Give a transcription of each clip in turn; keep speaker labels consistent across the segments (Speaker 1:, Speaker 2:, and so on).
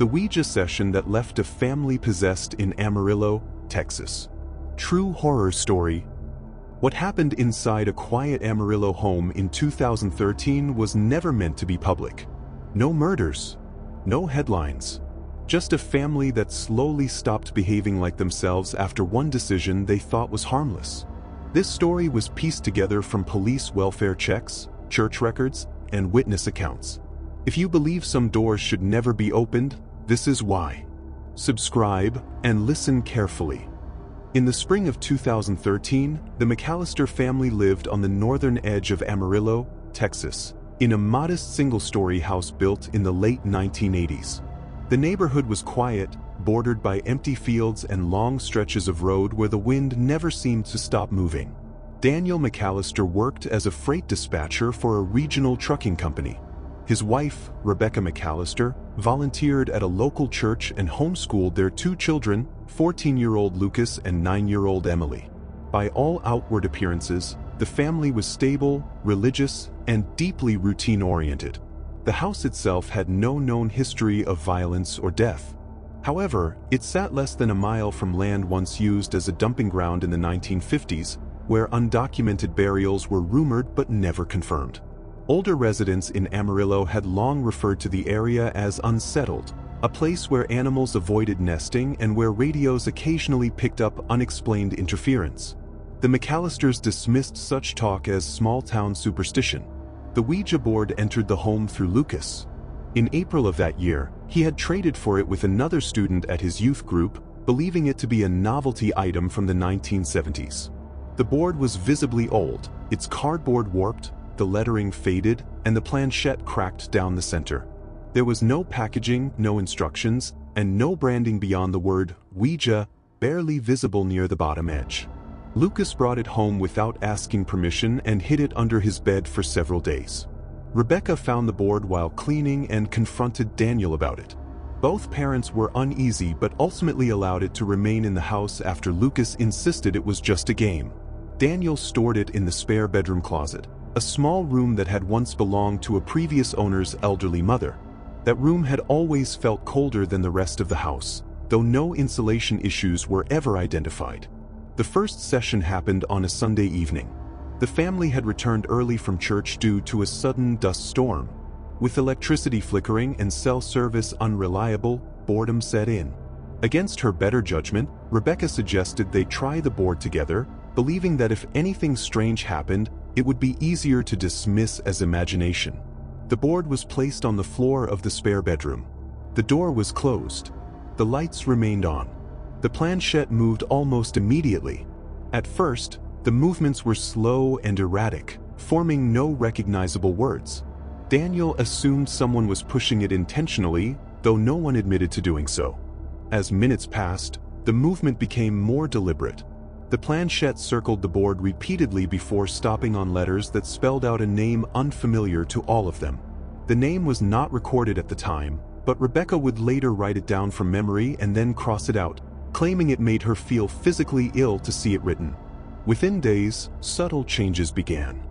Speaker 1: The Ouija session that left a family possessed in Amarillo, Texas. True horror story. What happened inside a quiet Amarillo home in 2013 was never meant to be public. No murders, no headlines. Just a family that slowly stopped behaving like themselves after one decision they thought was harmless. This story was pieced together from police welfare checks, church records, and witness accounts. If you believe some doors should never be opened, this is why. Subscribe and listen carefully. In the spring of 2013, the McAllister family lived on the northern edge of Amarillo, Texas, in a modest single-story house built in the late 1980s. The neighborhood was quiet, bordered by empty fields and long stretches of road where the wind never seemed to stop moving. Daniel McAllister worked as a freight dispatcher for a regional trucking company. His wife, Rebecca McAllister, volunteered at a local church and homeschooled their two children, 14-year-old Lucas and 9-year-old Emily. By all outward appearances, the family was stable, religious, and deeply routine-oriented. The house itself had no known history of violence or death. However, it sat less than a mile from land once used as a dumping ground in the 1950s, where undocumented burials were rumored but never confirmed. Older residents in Amarillo had long referred to the area as unsettled, a place where animals avoided nesting and where radios occasionally picked up unexplained interference. The McAllisters dismissed such talk as small-town superstition. The Ouija board entered the home through Lucas. In April of that year, he had traded for it with another student at his youth group, believing it to be a novelty item from the 1970s. The board was visibly old, its cardboard warped, the lettering faded, and the planchette cracked down the center. There was no packaging, no instructions, and no branding beyond the word Ouija, barely visible near the bottom edge. Lucas brought it home without asking permission and hid it under his bed for several days. Rebecca found the board while cleaning and confronted Daniel about it. Both parents were uneasy but ultimately allowed it to remain in the house after Lucas insisted it was just a game. Daniel stored it in the spare bedroom closet, a small room that had once belonged to a previous owner's elderly mother. That room had always felt colder than the rest of the house, though no insulation issues were ever identified. The first session happened on a Sunday evening. The family had returned early from church due to a sudden dust storm. With electricity flickering and cell service unreliable, boredom set in. Against her better judgment, Rebecca suggested they try the board together, believing that if anything strange happened, it would be easier to dismiss as imagination. The board was placed on the floor of the spare bedroom. The door was closed. The lights remained on. The planchette moved almost immediately. At first, the movements were slow and erratic, forming no recognizable words. Daniel assumed someone was pushing it intentionally, though no one admitted to doing so. As minutes passed, the movement became more deliberate. The planchette circled the board repeatedly before stopping on letters that spelled out a name unfamiliar to all of them. The name was not recorded at the time, but Rebecca would later write it down from memory and then cross it out, claiming it made her feel physically ill to see it written. Within days, subtle changes began.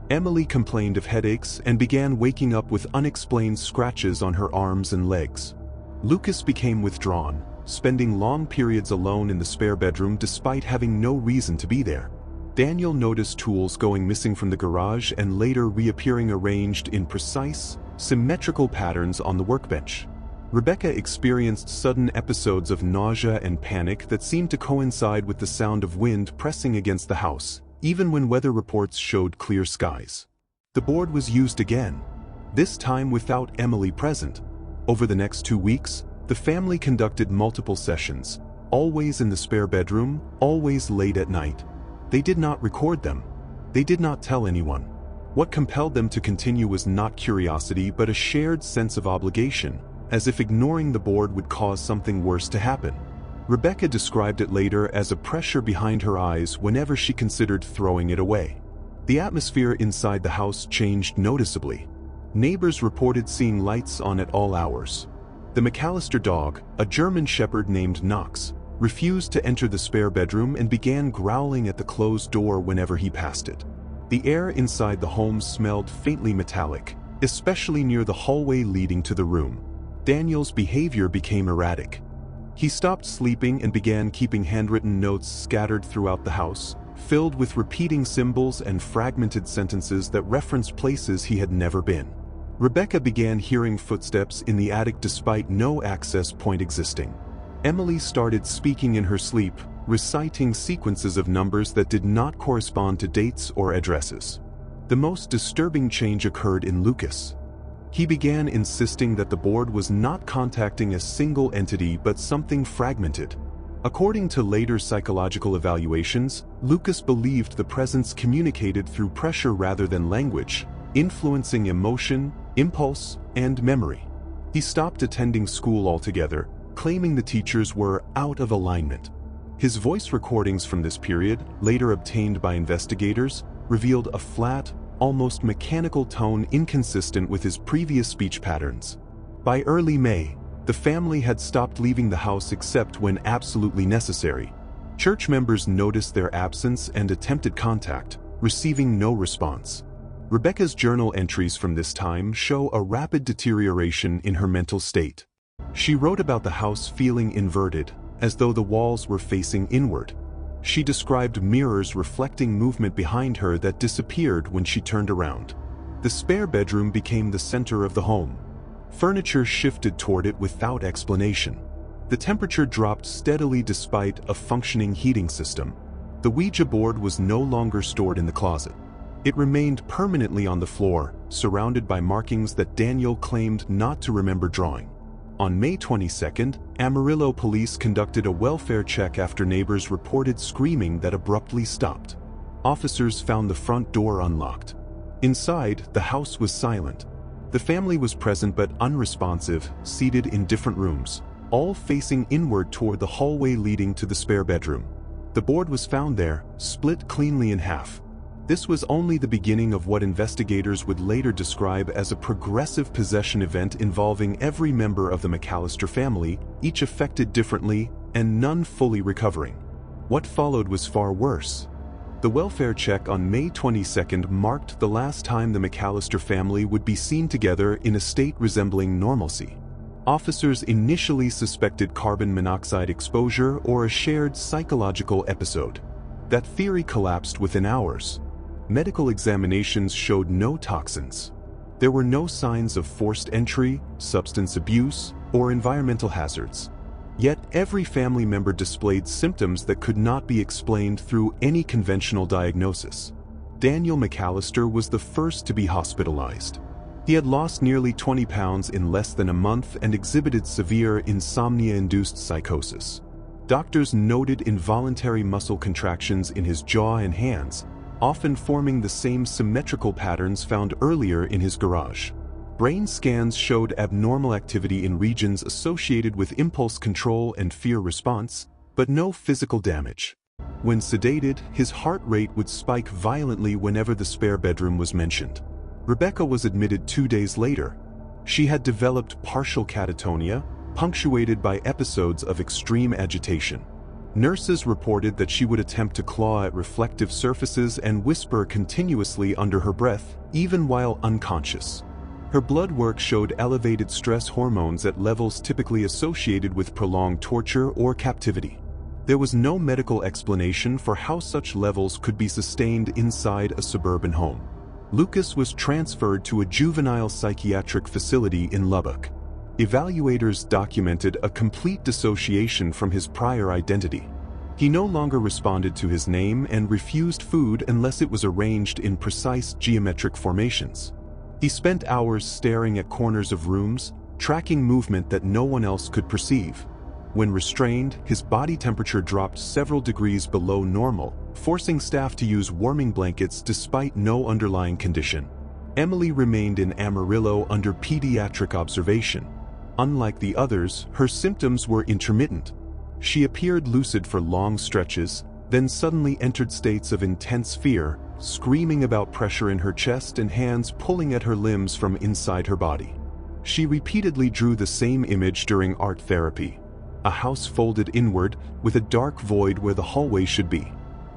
Speaker 1: Emily complained of headaches and began waking up with unexplained scratches on her arms and legs. Lucas became withdrawn, spending long periods alone in the spare bedroom despite having no reason to be there. Daniel noticed tools going missing from the garage and later reappearing arranged in precise, symmetrical patterns on the workbench. Rebecca experienced sudden episodes of nausea and panic that seemed to coincide with the sound of wind pressing against the house, even when weather reports showed clear skies. The board was used again, this time without Emily present. Over the next 2 weeks, the family conducted multiple sessions, always in the spare bedroom, always late at night. They did not record them. They did not tell anyone. What compelled them to continue was not curiosity but a shared sense of obligation, as if ignoring the board would cause something worse to happen. Rebecca described it later as a pressure behind her eyes whenever she considered throwing it away. The atmosphere inside the house changed noticeably. Neighbors reported seeing lights on at all hours. The McAllister dog, a German shepherd named Knox, refused to enter the spare bedroom and began growling at the closed door whenever he passed it. The air inside the home smelled faintly metallic, especially near the hallway leading to the room. Daniel's behavior became erratic. He stopped sleeping and began keeping handwritten notes scattered throughout the house, filled with repeating symbols and fragmented sentences that referenced places he had never been. Rebecca began hearing footsteps in the attic despite no access point existing. Emily started speaking in her sleep, reciting sequences of numbers that did not correspond to dates or addresses. The most disturbing change occurred in Lucas. He began insisting that the board was not contacting a single entity but something fragmented. According to later psychological evaluations, Lucas believed the presence communicated through pressure rather than language, influencing emotion, impulse, and memory. He stopped attending school altogether, claiming the teachers were out of alignment. His voice recordings from this period, later obtained by investigators, revealed a flat, almost mechanical tone inconsistent with his previous speech patterns. By early May, the family had stopped leaving the house except when absolutely necessary. Church members noticed their absence and attempted contact, receiving no response. Rebecca's journal entries from this time show a rapid deterioration in her mental state. She wrote about the house feeling inverted, as though the walls were facing inward. She described mirrors reflecting movement behind her that disappeared when she turned around. The spare bedroom became the center of the home. Furniture shifted toward it without explanation. The temperature dropped steadily despite a functioning heating system. The Ouija board was no longer stored in the closet. It remained permanently on the floor, surrounded by markings that Daniel claimed not to remember drawing. On May 22nd, Amarillo police conducted a welfare check after neighbors reported screaming that abruptly stopped. Officers found the front door unlocked. Inside, the house was silent. The family was present but unresponsive, seated in different rooms, all facing inward toward the hallway leading to the spare bedroom. The board was found there, split cleanly in half. This was only the beginning of what investigators would later describe as a progressive possession event involving every member of the McAllister family, each affected differently, and none fully recovering. What followed was far worse. The welfare check on May 22nd marked the last time the McAllister family would be seen together in a state resembling normalcy. Officers initially suspected carbon monoxide exposure or a shared psychological episode. That theory collapsed within hours. Medical examinations showed no toxins. There were no signs of forced entry, substance abuse, or environmental hazards. Yet every family member displayed symptoms that could not be explained through any conventional diagnosis. Daniel McAllister was the first to be hospitalized. He had lost nearly 20 pounds in less than a month and exhibited severe insomnia-induced psychosis. Doctors noted involuntary muscle contractions in his jaw and hands, often forming the same symmetrical patterns found earlier in his garage. Brain scans showed abnormal activity in regions associated with impulse control and fear response, but no physical damage. When sedated, his heart rate would spike violently whenever the spare bedroom was mentioned. Rebecca was admitted 2 days later. She had developed partial catatonia, punctuated by episodes of extreme agitation. Nurses reported that she would attempt to claw at reflective surfaces and whisper continuously under her breath, even while unconscious. Her blood work showed elevated stress hormones at levels typically associated with prolonged torture or captivity. There was no medical explanation for how such levels could be sustained inside a suburban home. Lucas was transferred to a juvenile psychiatric facility in Lubbock. Evaluators documented a complete dissociation from his prior identity. He no longer responded to his name and refused food unless it was arranged in precise geometric formations. He spent hours staring at corners of rooms, tracking movement that no one else could perceive. When restrained, his body temperature dropped several degrees below normal, forcing staff to use warming blankets despite no underlying condition. Emily remained in Amarillo under pediatric observation. Unlike the others, her symptoms were intermittent. She appeared lucid for long stretches, then suddenly entered states of intense fear, screaming about pressure in her chest and hands pulling at her limbs from inside her body. She repeatedly drew the same image during art therapy: a house folded inward, with a dark void where the hallway should be.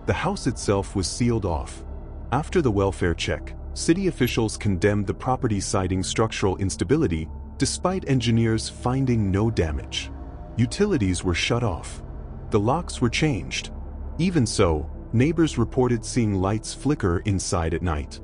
Speaker 1: The house itself was sealed off. After the welfare check, city officials condemned the property citing structural instability, despite engineers finding no damage. Utilities were shut off. The locks were changed. Even so, neighbors reported seeing lights flicker inside at night.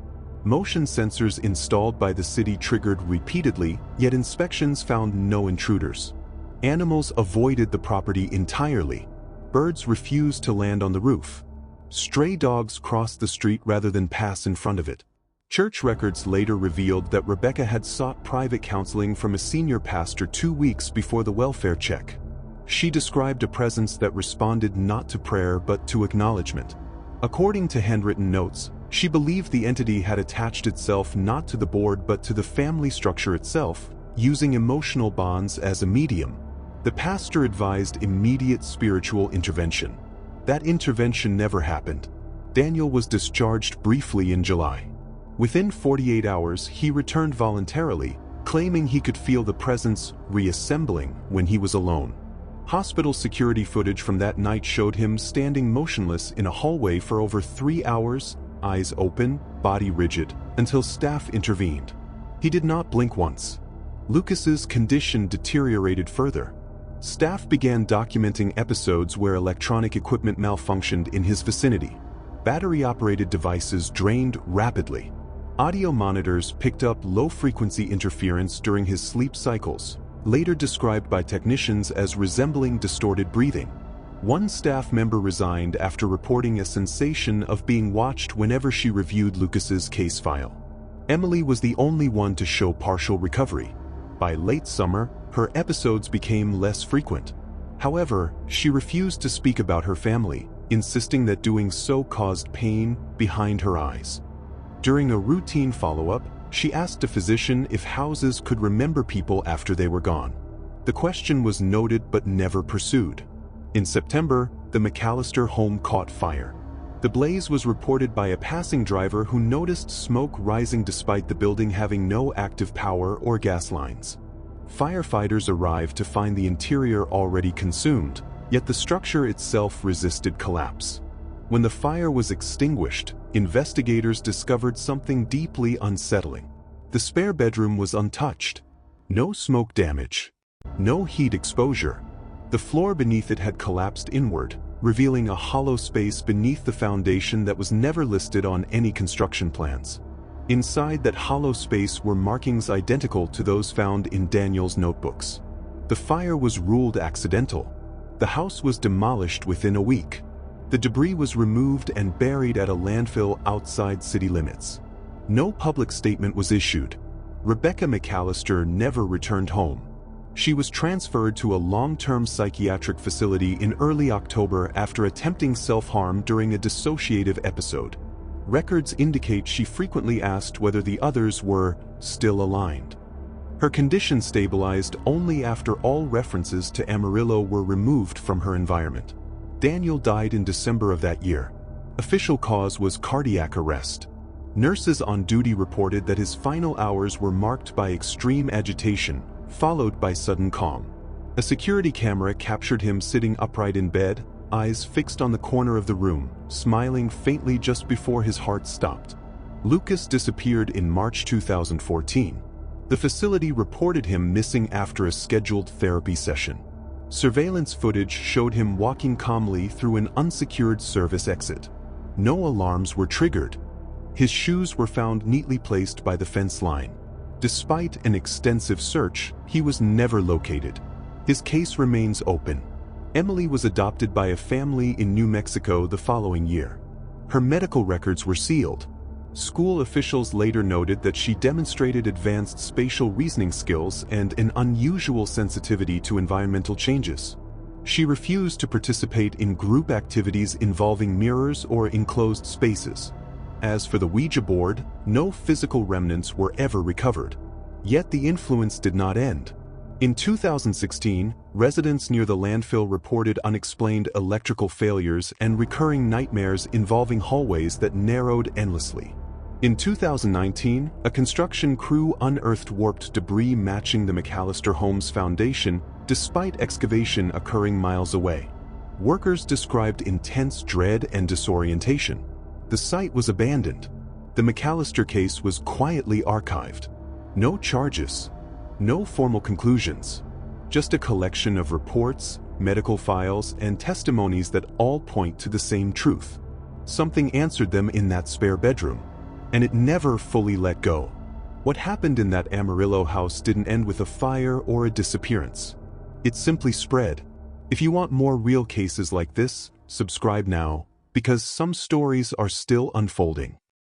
Speaker 1: Motion sensors installed by the city triggered repeatedly, yet inspections found no intruders. Animals avoided the property entirely. Birds refused to land on the roof. Stray dogs crossed the street rather than pass in front of it. Church records later revealed that Rebecca had sought private counseling from a senior pastor 2 weeks before the welfare check. She described a presence that responded not to prayer but to acknowledgement. According to handwritten notes, she believed the entity had attached itself not to the board but to the family structure itself, using emotional bonds as a medium. The pastor advised immediate spiritual intervention. That intervention never happened. Daniel was discharged briefly in July. Within 48 hours, he returned voluntarily, claiming he could feel the presence reassembling when he was alone. Hospital security footage from that night showed him standing motionless in a hallway for over 3 hours, eyes open, body rigid, until staff intervened. He did not blink once. Lucas's condition deteriorated further. Staff began documenting episodes where electronic equipment malfunctioned in his vicinity. Battery-operated devices drained rapidly. Audio monitors picked up low-frequency interference during his sleep cycles, later described by technicians as resembling distorted breathing. One staff member resigned after reporting a sensation of being watched whenever she reviewed Lucas's case file. Emily was the only one to show partial recovery. By late summer, her episodes became less frequent. However, she refused to speak about her family, insisting that doing so caused pain behind her eyes. During a routine follow-up, she asked a physician if houses could remember people after they were gone. The question was noted but never pursued. In September, the McAllister home caught fire. The blaze was reported by a passing driver who noticed smoke rising despite the building having no active power or gas lines. Firefighters arrived to find the interior already consumed, yet the structure itself resisted collapse. When the fire was extinguished, investigators discovered something deeply unsettling. The spare bedroom was untouched. No smoke damage. No heat exposure. The floor beneath it had collapsed inward, revealing a hollow space beneath the foundation that was never listed on any construction plans. Inside that hollow space were markings identical to those found in Daniel's notebooks. The fire was ruled accidental. The house was demolished within a week. The debris was removed and buried at a landfill outside city limits. No public statement was issued. Rebecca McAllister never returned home. She was transferred to a long-term psychiatric facility in early October after attempting self-harm during a dissociative episode. Records indicate she frequently asked whether the others were still aligned. Her condition stabilized only after all references to Amarillo were removed from her environment. Daniel died in December of that year. Official cause was cardiac arrest. Nurses on duty reported that his final hours were marked by extreme agitation, followed by sudden calm. A security camera captured him sitting upright in bed, eyes fixed on the corner of the room, smiling faintly just before his heart stopped. Lucas disappeared in March 2014. The facility reported him missing after a scheduled therapy session. Surveillance footage showed him walking calmly through an unsecured service exit. No alarms were triggered. His shoes were found neatly placed by the fence line. Despite an extensive search, he was never located. His case remains open. Emily was adopted by a family in New Mexico the following year. Her medical records were sealed. School officials later noted that she demonstrated advanced spatial reasoning skills and an unusual sensitivity to environmental changes. She refused to participate in group activities involving mirrors or enclosed spaces. As for the Ouija board, no physical remnants were ever recovered. Yet the influence did not end. In 2016, residents near the landfill reported unexplained electrical failures and recurring nightmares involving hallways that narrowed endlessly. In 2019, a construction crew unearthed warped debris matching the McAllister home's foundation, despite excavation occurring miles away. Workers described intense dread and disorientation. The site was abandoned. The McAllister case was quietly archived. No charges. No formal conclusions, just a collection of reports, medical files, and testimonies that all point to the same truth. Something answered them in that spare bedroom, and it never fully let go. What happened in that Amarillo house didn't end with a fire or a disappearance. It simply spread. If you want more real cases like this, subscribe now, because some stories are still unfolding.